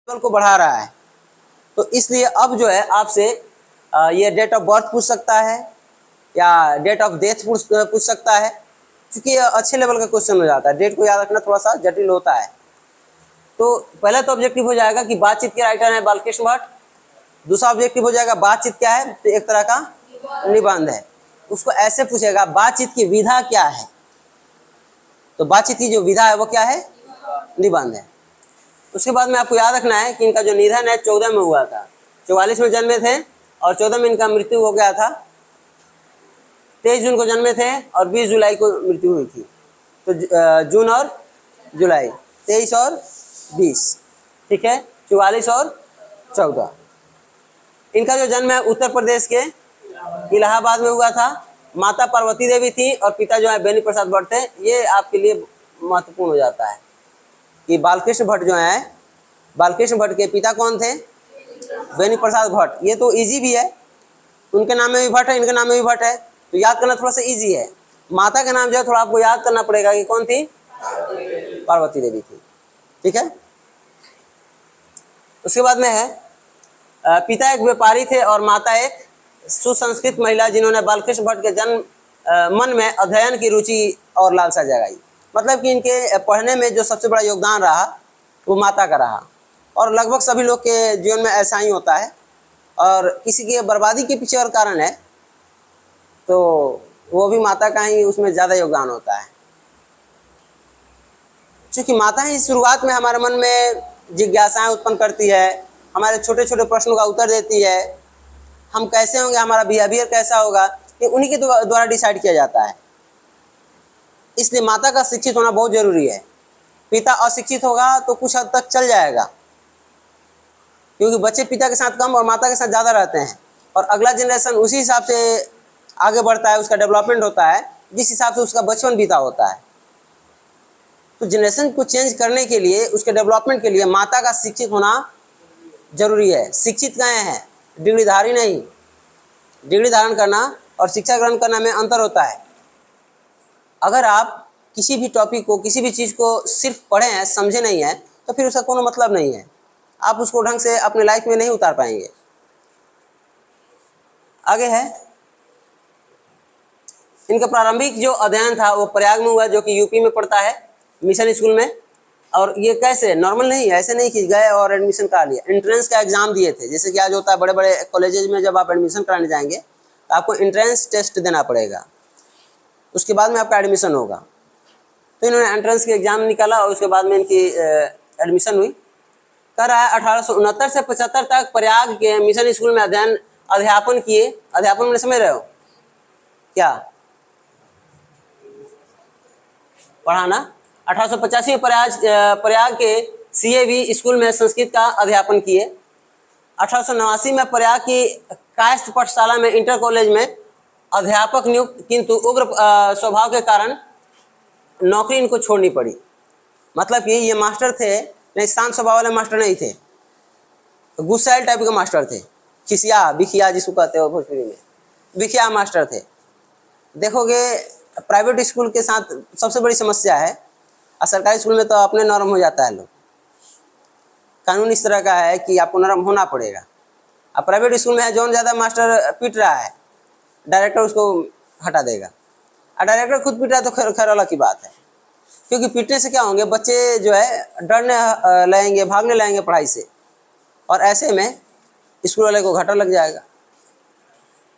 Level को बढ़ा रहा है। तो इसलिए अब जो है आपसे ये डेट ऑफ बर्थ पूछ सकता है या डेट ऑफ डेथ पूछ सकता है, क्योंकि ये अच्छे लेवल का क्वेश्चन हो जाता है। डेट को याद रखना थोड़ा सा जटिल होता है। तो पहला तो ऑब्जेक्टिव हो जाएगा कि बातचीत के राइटर है बालकृष्ण भट्ट। दूसरा ऑब्जेक्टिव हो जाएगा बातचीत क्या है, तो एक तरह का निबंध है। उसको ऐसे पूछेगा बातचीत की विधा क्या है, तो बातचीत की जो विधा है वो क्या है, निबंध है। उसके बाद में आपको याद रखना है कि इनका जो निधन है 14 में हुआ था। 44 में जन्मे थे और 14 में इनका मृत्यु हो गया था। 23 जून को जन्मे थे और 20 जुलाई को मृत्यु हुई थी। तो जून और जुलाई, 23 और 20, ठीक है, 44 और 14। इनका जो जन्म है उत्तर प्रदेश के इलाहाबाद में हुआ था। माता पार्वती देवी थी और पिता जो है बेनी प्रसाद भट्ट थे। ये आपके लिए महत्वपूर्ण हो जाता है कि बालकृष्ण भट्ट जो है, बालकृष्ण भट्ट के पिता कौन थे, बेनी प्रसाद भट्ट। ये तो इजी भी है, उनके नाम में भी भट्ट है, इनके नाम में भी भट्ट है, तो याद करना थोड़ा सा इजी है। माता का नाम जो है थोड़ा आपको याद करना पड़ेगा कि कौन थी, पार्वती देवी थी, ठीक है। उसके बाद में है पिता एक व्यापारी थे और माता एक सुसंस्कृत महिला, जिन्होंने बालकृष्ण भट्ट के जन्म मन में अध्ययन की रुचि और लालसा जगाई। मतलब कि इनके पढ़ने में जो सबसे बड़ा योगदान रहा वो माता का रहा, और लगभग सभी लोग के जीवन में ऐसा ही होता है। और किसी की बर्बादी के पीछे और कारण है तो वो भी माता का ही उसमें ज़्यादा योगदान होता है, क्योंकि माता ही शुरुआत में हमारे मन में जिज्ञासाएं उत्पन्न करती है, हमारे छोटे छोटे प्रश्नों का उत्तर देती है। हम कैसे होंगे, हमारा बिहेवियर कैसा होगा, ये उन्हीं के द्वारा डिसाइड किया जाता है। इसलिए माता का शिक्षित होना बहुत जरूरी है। पिता अशिक्षित होगा तो कुछ हद तक चल जाएगा, क्योंकि बच्चे पिता के साथ कम और माता के साथ ज़्यादा रहते हैं, और अगला जनरेशन उसी हिसाब से आगे बढ़ता है, उसका डेवलपमेंट होता है जिस हिसाब से उसका बचपन बीता होता है। तो जनरेशन को चेंज करने के लिए, उसके डेवलपमेंट के लिए माता का शिक्षित होना जरूरी है। शिक्षित कहें हैं, डिग्रीधारी नहीं। डिग्री धारण करना और शिक्षा ग्रहण करना में अंतर होता है। अगर आप किसी भी टॉपिक को, किसी भी चीज़ को सिर्फ पढ़े हैं, समझे नहीं है, तो फिर उसका कोई मतलब नहीं है, आप उसको ढंग से अपने लाइफ में नहीं उतार पाएंगे। आगे है, इनका प्रारंभिक जो अध्ययन था वो प्रयाग में हुआ, जो कि यूपी में पड़ता है, मिशन स्कूल में। और ये कैसे, नॉर्मल नहीं, ऐसे नहीं कि गए और एडमिशन करा लिया, एंट्रेंस का एग्जाम दिए थे। जैसे कि आज होता है बड़े बड़े कॉलेजेज में, जब आप एडमिशन कराने जाएंगे तो आपको एंट्रेंस टेस्ट देना पड़ेगा, उसके बाद में आपका एडमिशन होगा। तो इन्होंने एंट्रेंस के एग्जाम निकाला और उसके बाद में इनकी एडमिशन हुई। कह रहा है 1869 से 75 तक प्रयाग के मिशन स्कूल में अध्यापन किए। अध्यापन में समझ रहे हो क्या, पढ़ाना। 1885 में प्रयाग के CAV स्कूल में संस्कृत का अध्यापन किए। 1889 में प्रयाग की कायस्थ पाठशाला में इंटर कॉलेज में अध्यापक नियुक्त, किंतु उग्र स्वभाव के कारण नौकरी इनको छोड़नी पड़ी। मतलब कि ये मास्टर थे, नहीं शांत स्वभाव वाले मास्टर नहीं थे, गुस्सैल टाइप के मास्टर थे, खिसिया बिखिया जिसको कहते हो भोजपुरी में, बिखिया मास्टर थे। देखोगे प्राइवेट स्कूल के साथ सबसे बड़ी समस्या है, और सरकारी स्कूल में तो अपने नरम हो जाता है लोग। कानून इस तरह का है कि आपको नरम होना पड़ेगा। अब प्राइवेट स्कूल में है, जो ज़्यादा मास्टर पीट रहा है, डायरेक्टर उसको हटा देगा, और डायरेक्टर खुद पीट रहा है तो खैर अलग की बात है, क्योंकि पीटने से क्या होंगे, बच्चे जो है डरने लगेंगे, भागने लगेंगे पढ़ाई से, और ऐसे में स्कूल वाले को घाटा लग जाएगा।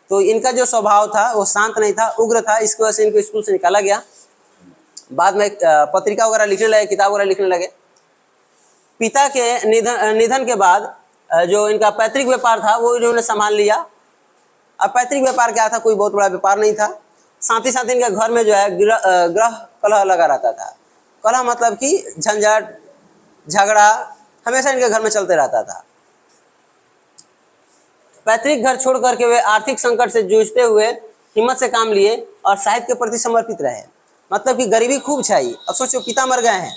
तो इनका जो स्वभाव था वो शांत नहीं था, उग्र था, इसकी वजह से इनको स्कूल से निकाला गया। बाद में पत्रिका वगैरह लिखने लगे, किताब वगैरह लिखने लगे। पिता के निधन के बाद जो इनका पैतृक व्यापार था वो इन्होंने संभाल लिया। अब पैतृक व्यापार क्या था, कोई बहुत बड़ा व्यापार नहीं था। साथ ही साथ इनके घर में जो है ग्रह कलह लगा रहता था। कलह मतलब कि झंझट झगड़ा हमेशा इनके घर में चलते रहता था। पैतृक घर छोड़ करके वे आर्थिक संकट से जूझते हुए हिम्मत से काम लिए और साहित्य के प्रति समर्पित रहे। मतलब कि गरीबी खूब छाई। अब सोचो, पिता मर गए हैं,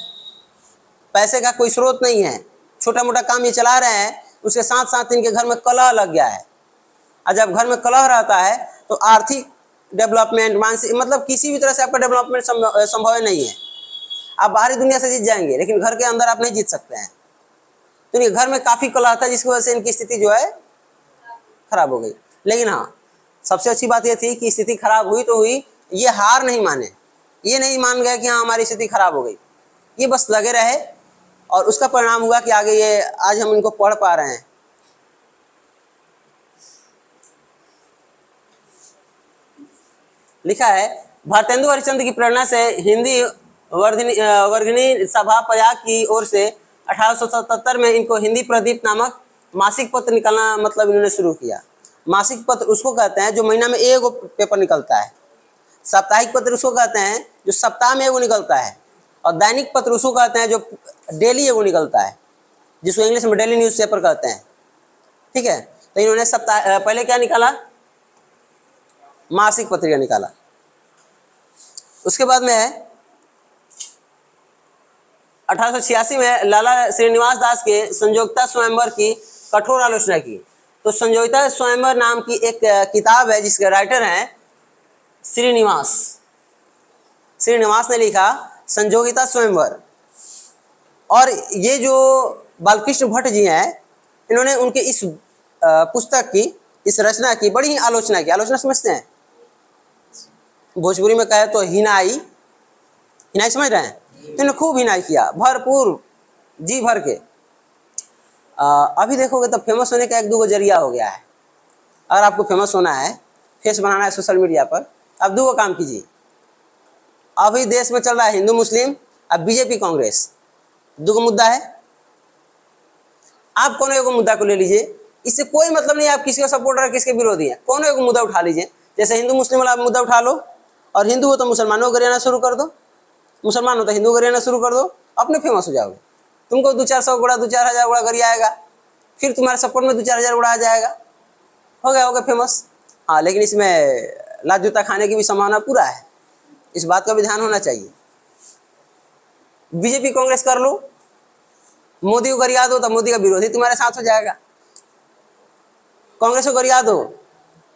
पैसे का कोई स्रोत नहीं है, छोटा मोटा काम ये चला रहे हैं, उसके साथ साथ इनके घर में कलह लग गया है। और जब घर में कलह रहता है तो आर्थिक डेवलपमेंट, मानसिक, मतलब किसी भी तरह से आपका डेवलपमेंट संभव नहीं है। आप बाहरी दुनिया से जीत जाएंगे, लेकिन घर के अंदर आप नहीं जीत सकते हैं। तो इनके घर में काफी कलह था, जिसकी वजह से इनकी स्थिति जो है खराब हो गई। लेकिन हाँ, सबसे अच्छी बात यह थी कि स्थिति खराब हुई तो हुई, ये हार नहीं माने, ये नहीं मान गए कि हाँ हमारी स्थिति खराब हो गई, ये बस लगे रहे और उसका परिणाम हुआ कि आगे ये आज हम इनको पढ़ पा रहे हैं। लिखा है, भारतेंदु हरिश्चंद्र की प्रेरणा से हिंदी वर्गणी सभा प्रयाग की ओर से 1877 में इनको हिंदी प्रदीप नामक मासिक पत्र निकालना मतलब इन्होंने शुरू किया। मासिक पत्र उसको कहते हैं जो महीना में एक पेपर निकलता है, साप्ताहिक पत्र उसको कहते हैं जो सप्ताह में एगो निकलता है, और दैनिक पत्र उसको कहते हैं जो डेली एगो निकलता है, जिसको इंग्लिश में डेली न्यूज़ पेपर कहते हैं। ठीक है, तो इन्होंने सप्ताह पहले क्या निकाला, मासिक पत्रिका निकाला। उसके बाद में 1886 में लाला श्रीनिवास दास के संयोगिता स्वयंवर की कठोर आलोचना की। तो संयोगिता स्वयंवर नाम की एक किताब है जिसके राइटर हैं श्रीनिवास ने लिखा संयोगिता स्वयंवर। और ये जो बालकृष्ण भट्ट जी हैं, इन्होंने उनके इस पुस्तक की, इस रचना की बड़ी ही आलोचना की। आलोचना समझते हैं, भोजपुरी में कहे तो हिनाई समझ रहे हैं, तो इन्होंने खूब हिनाई किया, भरपूर जी भर के। अभी देखोगे तो फेमस होने का एक दो जरिया हो गया है। अगर आपको फेमस होना है, फेस बनाना है सोशल मीडिया पर, आप दो काम कीजिए। अभी देश में चल रहा है हिंदू मुस्लिम, अब बीजेपी कांग्रेस, दो मुद्दा है। आप कोनो एक मुद्दा को ले लीजिए, इससे कोई मतलब नहीं आप किसी का सपोर्टर है किसके विरोधी है, कोनो एक मुद्दा उठा लीजिए। जैसे हिंदू मुस्लिम वाला मुद्दा उठा लो, और हिंदू हो तो मुसलमानों को गरियाना शुरू कर दो, मुसलमान हो तो हिंदू गरियाना शुरू कर दो, अपने फेमस हो जाओगे। तुमको 2-400 गुड़ा 2-4 हज़ार गुड़ा गरिया आएगा, फिर तुम्हारे सपोर्ट में 2-4 हज़ार गुड़ा आ जाएगा, हो गया फेमस। हाँ, लेकिन इसमें लात जूता खाने की भी संभावना पूरा है, इस बात का भी ध्यान होना चाहिए। बीजेपी कांग्रेस कर लो, मोदी को गरिया दो तो मोदी का विरोधी तुम्हारे साथ हो जाएगा, कांग्रेस को गरिया दो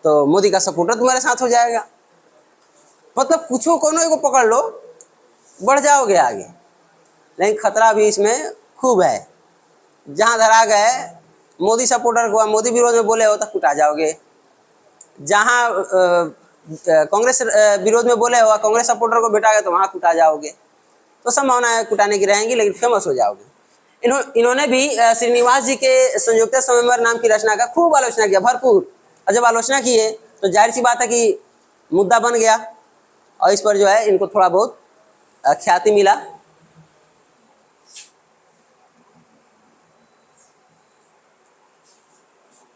तो मोदी का सपोर्टर तुम्हारे साथ हो जाएगा। मतलब कुछ कोनो को पकड़ लो, बढ़ जाओगे आगे। लेकिन खतरा भी इसमें खूब है, जहां धरा गए मोदी सपोर्टर को, मोदी विरोध में बोले हो तो कुटा जाओगे, जहां कांग्रेस विरोध में बोले हो, कांग्रेस सपोर्टर को बेटा गए तो वहां कुटा जाओगे। तो संभावना है कुटाने की रहेंगी, लेकिन फेमस हो जाओगे। इन्होंने भी श्रीनिवास जी के संयोगिता स्वयंवर नाम की रचना का खूब आलोचना किया, भरपूर। और जब आलोचना की है तो जाहिर सी बात है कि मुद्दा बन गया, और इस पर जो है इनको थोड़ा बहुत ख्याति मिला।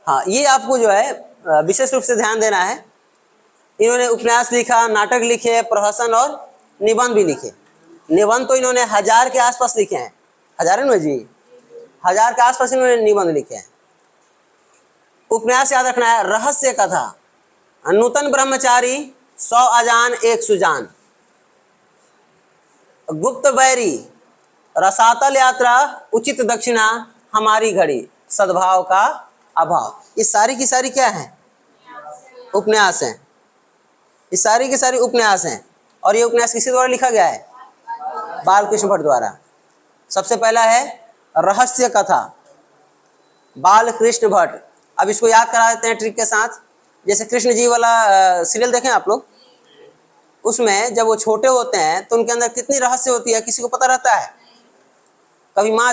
हाँ, ये आपको जो है विशेष रूप से ध्यान देना है। इन्होंने उपन्यास लिखा, नाटक लिखे, प्रहसन और निबंध भी लिखे। निबंध तो इन्होंने 1000 के आसपास लिखे हैं, 1000 है ना जी, 1000 के आसपास इन्होंने निबंध लिखे हैं। उपन्यास याद रखना है, रहस्य कथा, नूतन ब्रह्मचारी, 100 अजान एक सुजान, गुप्त बैरी, रसातल यात्रा, उचित दक्षिणा, हमारी घड़ी, सद्भाव का अभाव। ये सारी की सारी क्या है, उपन्यास हैं। ये सारी की सारी उपन्यास हैं। और ये उपन्यास किसी द्वारा लिखा गया है, बालकृष्ण भट्ट द्वारा। सबसे पहला है रहस्य कथा, बालकृष्ण भट्ट। अब इसको याद करा देते हैं ट्रिक के साथ। जैसे कृष्ण जी वाला सीरियल देखें आप लोग, उसमें जब वो छोटे होते हैं तो उनके अंदर कितनी रहस्य होती है, किसी को पता रहता है? कभी माँ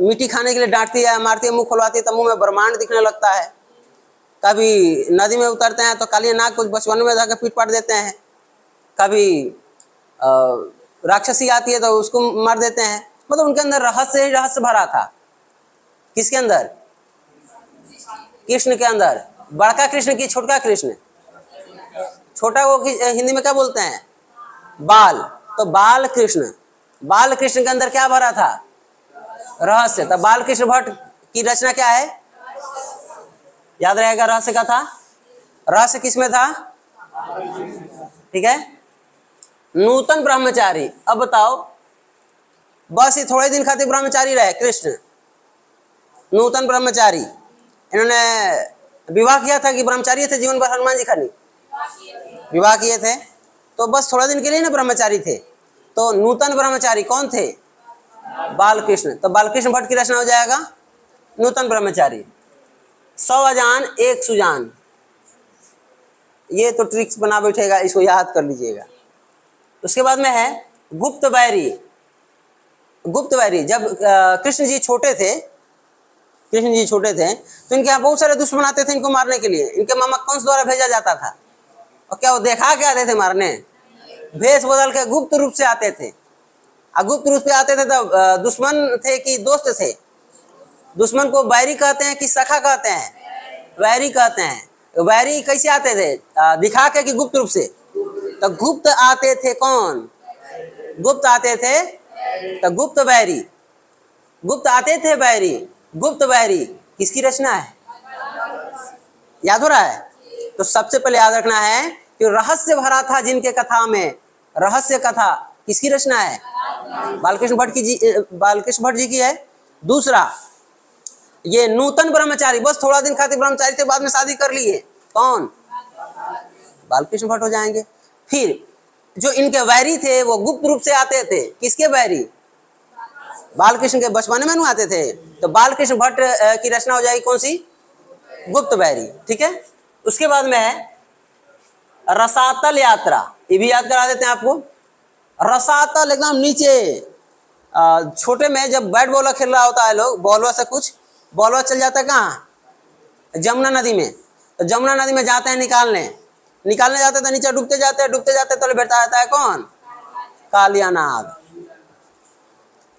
मिट्टी खाने के लिए डांटती है, मारती है, मुंह खुलवाती है तो मुंह में ब्रह्मांड दिखने लगता है। कभी नदी में उतरते हैं तो काली नाग को बचपन में जाकर पीट पाट देते हैं। कभी राक्षसी आती है तो उसको मार देते हैं। मतलब उनके अंदर रहस्य ही रहस्य भरा था। किसके अंदर? कृष्ण के अंदर। बड़का कृष्ण की छोटका कृष्ण? छोटा को हिंदी में क्या बोलते हैं? बाल। तो बाल कृष्ण, बाल कृष्ण के अंदर क्या भरा था? रहस्य। तब बालकृष्ण भट्ट की रचना क्या है? याद रहेगा रहस्य का था। रहस्य किसमें था? ठीक है, नूतन ब्रह्मचारी। अब बताओ, बस ये थोड़े दिन खातिर ब्रह्मचारी रहे कृष्ण, नूतन ब्रह्मचारी। इन्होंने विवाह किया था कि ब्रह्मचारी थे जीवन भर हनुमान जी खानी? विवाह किए थे, तो बस थोड़ा दिन के लिए ना ब्रह्मचारी थे। तो नूतन ब्रह्मचारी कौन थे? बालकृष्ण। तो बालकृष्ण भट्ट की रचना हो जाएगा नूतन ब्रह्मचारी। 100 अजान 1 सुजान, ये तो ट्रिक्स बना बैठेगा, इसको याद कर लीजिएगा। उसके बाद में है गुप्त बैरी। गुप्त बैरी, जब कृष्ण जी छोटे थे, कृष्ण जी छोटे थे तो इनके यहाँ बहुत सारे दुश्मन आते थे इनको मारने के लिए। इनके मामा कंस द्वारा भेजा जाता था, और क्या वो देखा के आते थे मारने? भेष बदल के गुप्त रूप से आते थे। और गुप्त रूप से आते थे तो दुश्मन थे कि दोस्त थे? दुश्मन को बैरी कहते हैं कि सखा कहते हैं? बैरी कहते हैं। बैरी कैसे आते थे? दिखा के कि गुप्त रूप से? तो गुप्त आते थे कौन? गुप्त आते थे तो गुप्त बैरी, गुप्त आते थे बैरी। गुप्त बैरी किसकी रचना है? याद हो रहा है? तो सबसे पहले याद रखना है कि रहस्य भरा था जिनके कथा में। रहस्य कथा किसकी रचना है? बालकृष्ण भट्ट जी की है। दूसरा, ये नूतन ब्रह्मचारी, बस थोड़ा दिन खातिर ब्रह्मचारी थे, बाद में शादी कर लिए, कौन? बालकृष्ण भट्ट हो जाएंगे। फिर जो इनके वैरी थे वो गुप्त रूप से आते थे, किसके वैरी? बालकृष्ण के बचपन में आते थे। तो बालकृष्ण भट्ट की रचना हो जाएगी कौन सी? गुप्त बैरी। ठीक है। उसके बाद में है रसातल यात्रा, ये भी याद करा देते हैं आपको। रसातल एकदम नीचे, छोटे में जब बैट बॉल खेल रहा होता है लोग, बॉलवा से कुछ बॉलवा चल जाता है कहाँ? जमुना नदी में। तो जमुना नदी में जाते हैं निकालने जाते तो नीचे डूबते जाते तो बैठा रहता है कौन? कालिया नाग।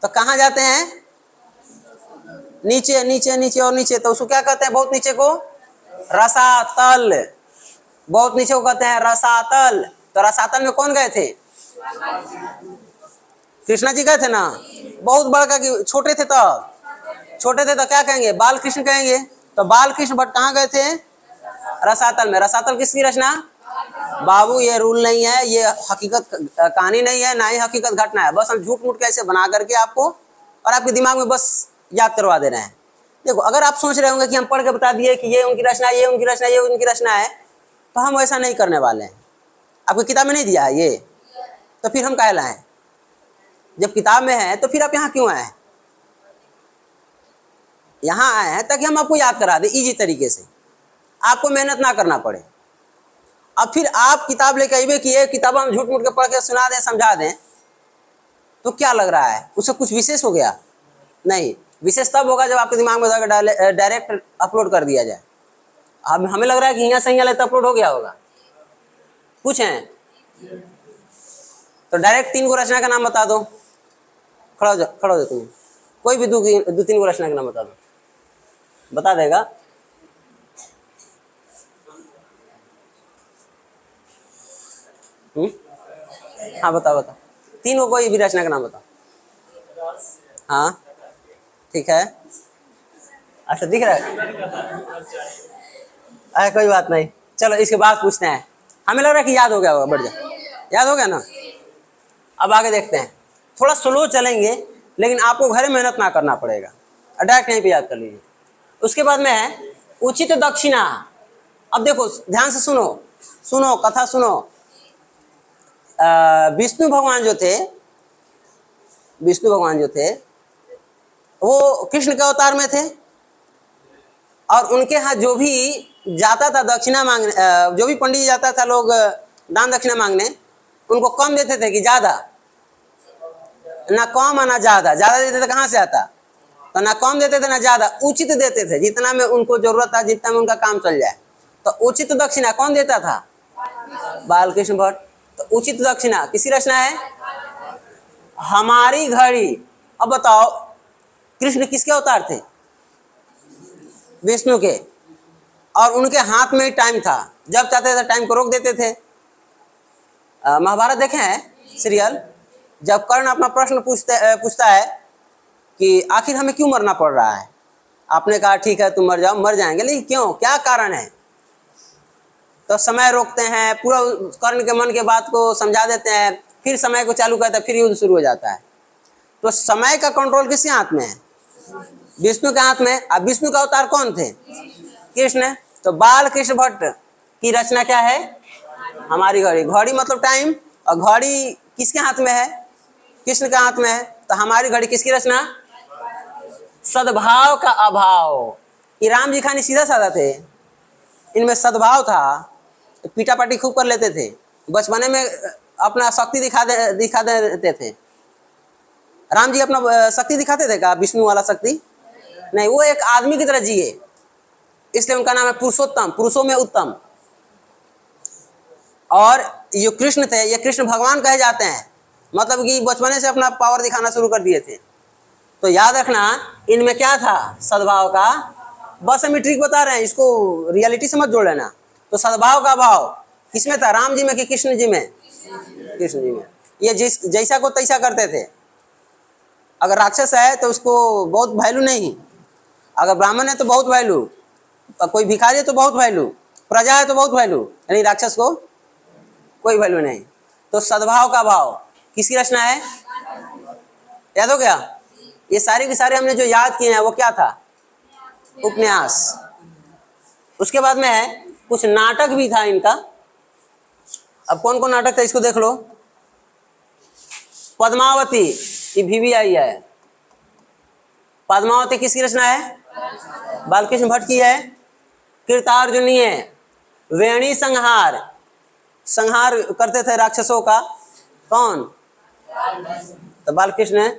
तो कहाँ जाते हैं? नीचे नीचे नीचे और नीचे। तो उसको क्या कहते हैं बहुत नीचे को? रसातल। बहुत नीचे को कहते हैं रसातल। तो रसातल में कौन गए थे? कृष्णा जी गए थे ना। बहुत बड़का कि छोटे थे तब? छोटे थे तो क्या कहेंगे? बालकृष्ण कहेंगे। तो बालकृष्ण भट्ट कहाँ गए थे? रसातल में। रसातल किसकी रचना? बाबू ये रूल नहीं है, ये हकीकत कहानी नहीं है, ना ही हकीकत घटना है। बस हम झूठ मूठ कैसे बना करके आपको और आपके दिमाग में बस याद करवा दे रहे हैं। देखो, अगर आप सोच रहे होंगे कि हम पढ़ के बता दिए कि ये उनकी रचना है, ये उनकी रचना है, ये उनकी रचना है, तो हम ऐसा नहीं करने वाले हैं। आपको किताब में नहीं दिया है ये, तो फिर हम काहे लाएं? जब किताब में है तो फिर आप यहाँ क्यों आए? यहाँ आए हैं ताकि हम आपको याद करा दें इजी तरीके से, आपको मेहनत ना करना पड़े। अब फिर आप किताब लेके आइए कि ये किताब हम झूठ मूठ के पढ़ के सुना दें, समझा दें, तो क्या लग रहा है उससे कुछ विशेष हो गया? नहीं, विशेष तब होगा जब आपके दिमाग में डायरेक्ट अपलोड कर दिया जाए। अब हमें लग रहा है कि यहाँ से यहाँ तो अपलोड हो गया होगा, कुछ है तो डायरेक्ट 3 को रचना का नाम बता दो। खड़ा हो जाओ तुम, कोई भी 2-3 को रचना का नाम बता दो, बता देगा। हाँ बताओ 3 को कोई भी रचना का नाम बताओ। हाँ ठीक है, अच्छा दिख रहा है। अरे कोई बात नहीं, चलो इसके बाद पूछते हैं। हमें लग रहा है कि याद हो गया होगा, बढ़ जाए। याद हो गया ना? अब आगे देखते हैं। थोड़ा स्लो चलेंगे लेकिन आपको घर में मेहनत ना करना पड़ेगा, डायरेक्ट यहीं पे याद कर लीजिए। उसके बाद में है उचित दक्षिणा। अब देखो ध्यान से सुनो कथा सुनो। विष्णु भगवान जो थे वो कृष्ण के अवतार में थे, और उनके यहाँ जो भी जाता था दक्षिणा मांगने, जो भी पंडित जाता था लोग दान दक्षिणा मांगने, उनको कम देते थे कि ज्यादा? ना कम ना ज्यादा। ज्यादा देते थे कहाँ से आता? तो ना कम देते थे ना ज्यादा, उचित देते थे, जितना में उनको जरूरत था, जितना में उनका काम चल जाए। तो उचित दक्षिणा कौन देता था? बालकृष्ण भट्ट। तो उचित दक्षिणा किसकी रचना है? हमारी घड़ी। अब बताओ कृष्ण किसके अवतार थे? विष्णु के, और उनके हाथ में ही टाइम था, जब चाहते थे टाइम को रोक देते थे। महाभारत देखे हैं सीरियल? जब कर्ण अपना प्रश्न पूछता है कि आखिर हमें क्यों मरना पड़ रहा है, आपने कहा ठीक है तुम मर जाओ, मर जाएंगे, लेकिन क्यों, क्या कारण है? तो समय रोकते हैं, पूरा कर्ण के मन के बात को समझा देते हैं, फिर समय को चालू करते हैं, फिर युद्ध शुरू हो जाता है। तो समय का कंट्रोल किसके हाथ में है? विष्णु के हाथ में। अब विष्णु का अवतार कौन थे? कृष्ण। तो बालकृष्ण भट्ट की रचना क्या है? हमारी घड़ी। घड़ी मतलब टाइम, और घड़ी किसके हाथ में है? कृष्ण के हाथ में है। तो हमारी घड़ी किसकी रचना? सद्भाव का अभाव। ये राम जी खानी सीधा साधा थे, इनमें सद्भाव था, पीटा पाटी खूब कर लेते थे, बचपने में अपना शक्ति दिखा देते थे। राम जी अपना शक्ति दिखाते थे क्या, विष्णु वाला शक्ति? नहीं, वो एक आदमी की तरह जिए, इसलिए उनका नाम है पुरुषोत्तम, पुरुषों में उत्तम। और ये कृष्ण थे, ये कृष्ण भगवान कहे जाते हैं, मतलब कि बचपने से अपना पावर दिखाना शुरू कर दिए थे। तो याद रखना इनमें क्या था, सद्भाव का। बस हम ट्रिक बता रहे हैं, इसको रियलिटी से मत जोड़ लेना। तो सद्भाव का भाव किसमें था, राम जी में कि कृष्ण जी में? कृष्ण जी में। ये जैसा को तैसा करते थे। अगर राक्षस है तो उसको बहुत वैल्यू नहीं, अगर ब्राह्मण है तो बहुत वैल्यू, कोई भिखारी है तो बहुत वैल्यू, प्रजा है तो बहुत वैल्यू, यानी राक्षस को कोई वैल्यू नहीं। तो सद्भाव का भाव किसकी रचना है, याद हो गया? ये सारे के सारे हमने जो याद किए हैं वो क्या था, उपन्यास। उसके बाद में है कुछ नाटक भी था इनका। अब कौन कौन नाटक था इसको देख लो। पद्मावती, ये VVI है। पद्मावती किसकी रचना है, बालकृष्ण भट्ट की है। कृतार्जुनीय, वेणी संहार, संहार करते थे राक्षसों का, कौन? तो बालकृष्ण।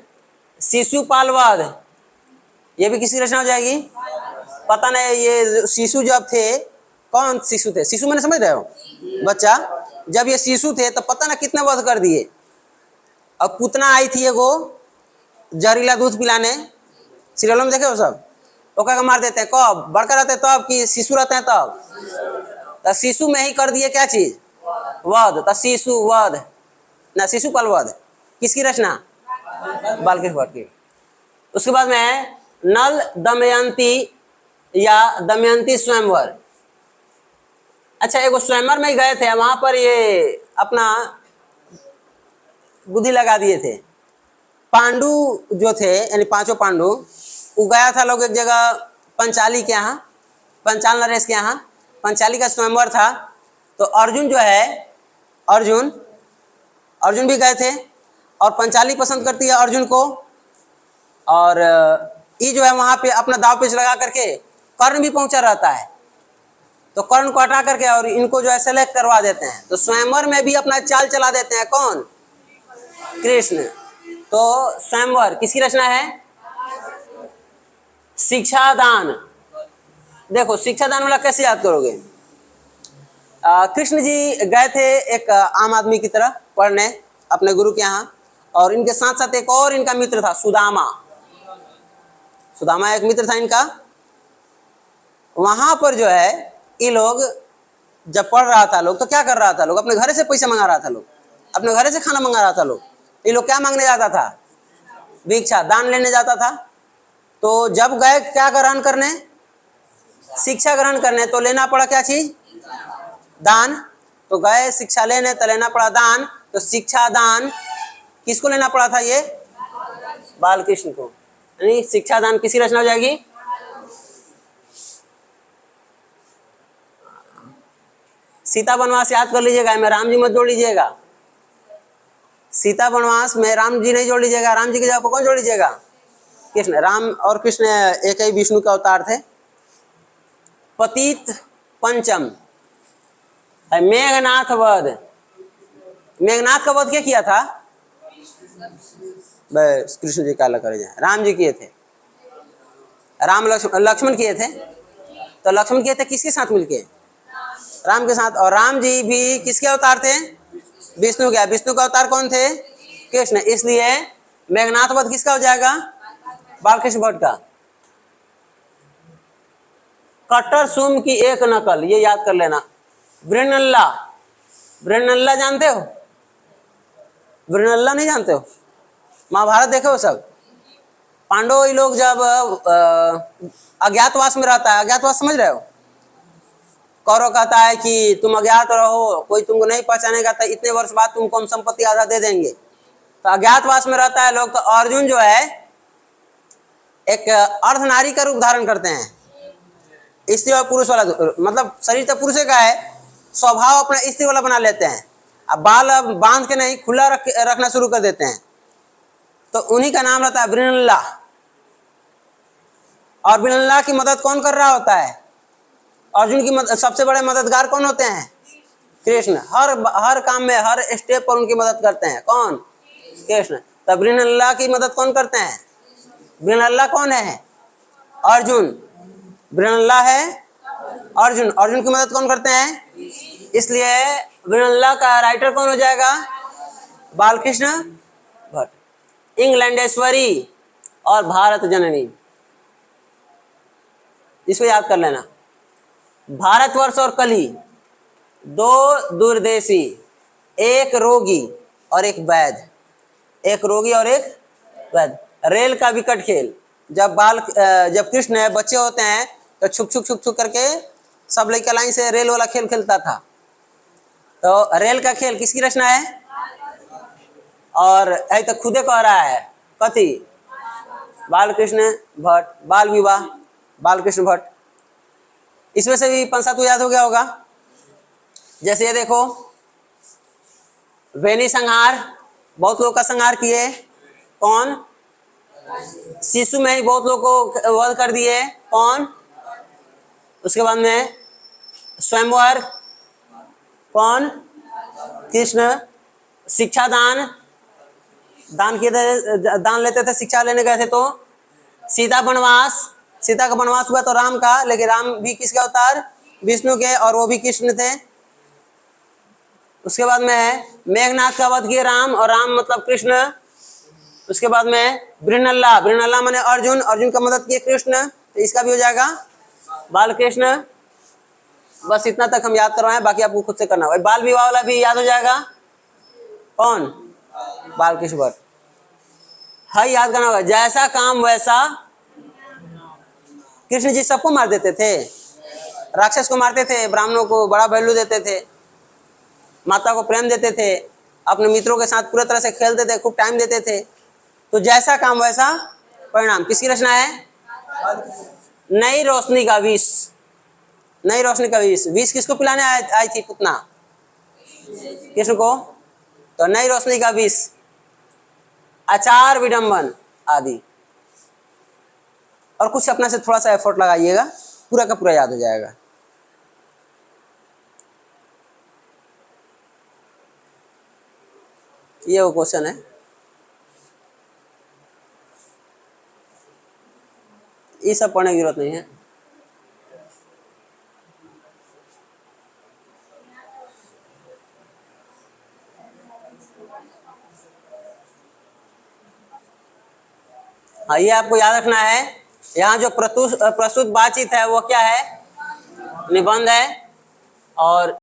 शिशुपाल, ये भी किसकी रचना हो जाएगी? पता नहीं, ये शिशु जब थे, कौन शिशु थे? शिशु मैंने समझ रहे हो, बच्चा। जब ये शिशु थे तो पता ना कितने वध कर दिए। अब पूतना आई थी एगो जहरीला दूध पिलाने, सीरियलों में देखे हो सब, ओका मार देते हैं। कब बड़का रहते हैं तब कि शिशु रहते हैं तब? तो शिशु में ही कर दिए क्या चीज, वध। तो शिशु वध ना, शिशुपाल वध किसकी रचना, बालकृष्ण भट्ट की। उसके बाद में है नल दमयंती या दमयंती स्वयंवर। अच्छा, एगो स्वयंवर में ही गए थे, वहां पर ये अपना बुद्धि लगा दिए थे। पांडु जो थे, यानी पांचों पांडु, वो गया था लोग एक जगह पंचाली के यहाँ, पंचाल नरेश के यहाँ, पंचाली का स्वयंवर था। तो अर्जुन जो है, अर्जुन भी गए थे, और पंचाली पसंद करती है अर्जुन को। और ये जो है वहां पे अपना दाव पेच लगा करके कर्ण भी पहुंचा रहता है, तो कर्ण को हटा करके और इनको जो है सेलेक्ट करवा देते हैं। तो स्वयंवर में भी अपना चाल चला देते हैं, कौन? कृष्ण। तो स्वयंवर किसकी रचना है? शिक्षादान। देखो शिक्षादान वाला कैसे याद करोगे? कृष्ण जी गए थे एक आम आदमी की तरह पढ़ने अपने गुरु के यहाँ, और इनके साथ साथ एक और इनका मित्र था, सुदामा। सुदामा एक मित्र था इनका। वहां पर जो है ये लोग जब पढ़ रहा था लोग, तो क्या कर रहा था लोग, अपने घरे से पैसा मंगा रहा था लोग, अपने घरे से खाना मंगा रहा था लोग। ये लोग क्या मांगने जाता था, भिक्षा, दान लेने जाता था। तो जब गए क्या ग्रहण करने, शिक्षा ग्रहण करने, तो लेना पड़ा क्या चीज, दान। तो गए शिक्षा लेने तो लेना पड़ा दान। तो शिक्षा दान किसको लेना पड़ा था, ये बालकृष्ण को। यानी शिक्षा दान किसी रचना हो जाएगी, सीता वनवास याद कर लीजिएगा, में राम जी मत जोड़ लीजिएगा। सीता वनवास में राम जी नहीं जोड़ लीजिएगा, राम जी की जगह पर कौन जोड़ लीजिएगा, कृष्ण। राम और कृष्ण एक ही विष्णु के अवतार थे। पतित पंचम है मेघनाथ वध। मेघनाथ का वध क्या किया था, बस कृष्ण जी का कर जाए, राम जी किए थे, राम लक्ष्मण किए थे। तो लक्ष्मण किए थे किसके साथ मिलके, राम के साथ। और राम जी भी किसके अवतार थे, विष्णु के। विष्णु का अवतार कौन थे, कृष्ण। इसलिए मेघनाथ वध किसका हो जाएगा, बालकृष्ण भट्ट का। कट्टर सुम की एक नकल, ये याद कर लेना। वृणल्ला, वृणल्ला जानते हो, वृणल्ला नहीं जानते हो, महाभारत देखे हो सब। पांडव ये लोग जब अज्ञातवास में रहता है, अज्ञातवास समझ रहे हो, कौरव कहता है कि तुम अज्ञात रहो, कोई तुमको नहीं पहचानेगा, तो इतने वर्ष बाद तुमको हम संपत्ति आधा दे देंगे। तो अज्ञातवास में रहता है लोग। तो अर्जुन जो है एक अर्धनारी का रूप धारण करते हैं, स्त्री और पुरुष वाला, मतलब शरीर तो पुरुष का है, स्वभाव अपना स्त्री वाला बना लेते हैं। अब बाल अब बांध के नहीं, खुला रखना शुरू कर देते हैं। तो उन्हीं का नाम रहता है वृणल्ला। और ब्रिनल्ला की मदद कौन कर रहा होता है? अर्जुन की सबसे बड़े मददगार कौन होते हैं? कृष्ण। हर काम में, हर स्टेप पर उनकी मदद करते हैं। कौन? कृष्ण। तब ब्रिनल्ला की मदद कौन करते हैं? ब्रिनल्ला कौन है? अर्जुन। ब्रिनल्ला है अर्जुन। अर्जुन की मदद कौन करते हैं? इसलिए ब्रिनल्ला का राइटर कौन हो जाएगा? बालकृष्ण भट्ट। इंग्लैंडेश्वरी और भारत जननी, इसको याद कर लेना। भारतवर्ष और कली, दो दूरदेशी, एक रोगी और एक वैद्य। एक रोगी और एक वैद्य। रेल का विकट खेल, जब कृष्ण बच्चे होते हैं तो छुक छुक छुक छुक करके सब लड़का लाइन से रेल वाला खेल खेलता था। तो रेल का खेल किसकी रचना है? और ऐ तो खुदे कह रहा है, कथी? बालकृष्ण भट्ट। बाल विवाह, बालकृष्ण भट्ट। इसमें से भी 5-7 याद हो गया होगा। जैसे ये देखो, वेनी संहार, बहुत लोग का संहार किए। कौन? शिशु में ही बहुत लोग को वध कर दिए। कौन? उसके बाद में स्वयंवर, कौन? कृष्ण। शिक्षा दान, दान किए थे, दान लेते थे, शिक्षा लेने गए थे। तो सीता वनवास, सीता का वनवास हुआ तो राम का, लेकिन राम भी किसके अवतार? विष्णु के, और वो भी कृष्ण थे। उसके बाद में मेघनाथ का वध किए राम, और राम मतलब कृष्ण। उसके बाद में ब्रिनल्ला, ब्रिनल्ला माने अर्जुन, अर्जुन का मदद किए कृष्ण, तो इसका भी हो जाएगा बालकृष्ण। बस इतना तक हम याद करवाएं, बाकी आपको खुद से करना होगा। बाल विवाह वाला भी याद हो जाएगा। कौन? बालकृष्ण भट्ट। है, याद करना होगा। जैसा काम वैसा, कृष्ण जी सबको मार देते थे। राक्षस को मारते थे, ब्राह्मणों को बड़ा वैल्यू देते थे, माता को प्रेम देते थे, अपने मित्रों के साथ पूरी तरह से खेलते थे, खूब टाइम देते थे। तो जैसा काम वैसा परिणाम, किसकी रचना है? नई रोशनी का विष। नई रोशनी का विष, विष किसको पिलाने आई थी? पुतना, कृष्ण को। तो नई रोशनी का विष, आचार विडंबन आदि। और कुछ अपना से थोड़ा सा एफर्ट लगाइएगा, पूरा का पूरा याद हो जाएगा। ये वो क्वेश्चन है। ये सब पढ़ने की जरूरत नहीं है। हाँ, ये आपको याद रखना है। यहाँ जो प्रस्तुत बातचीत है वो क्या है? निबंध है। और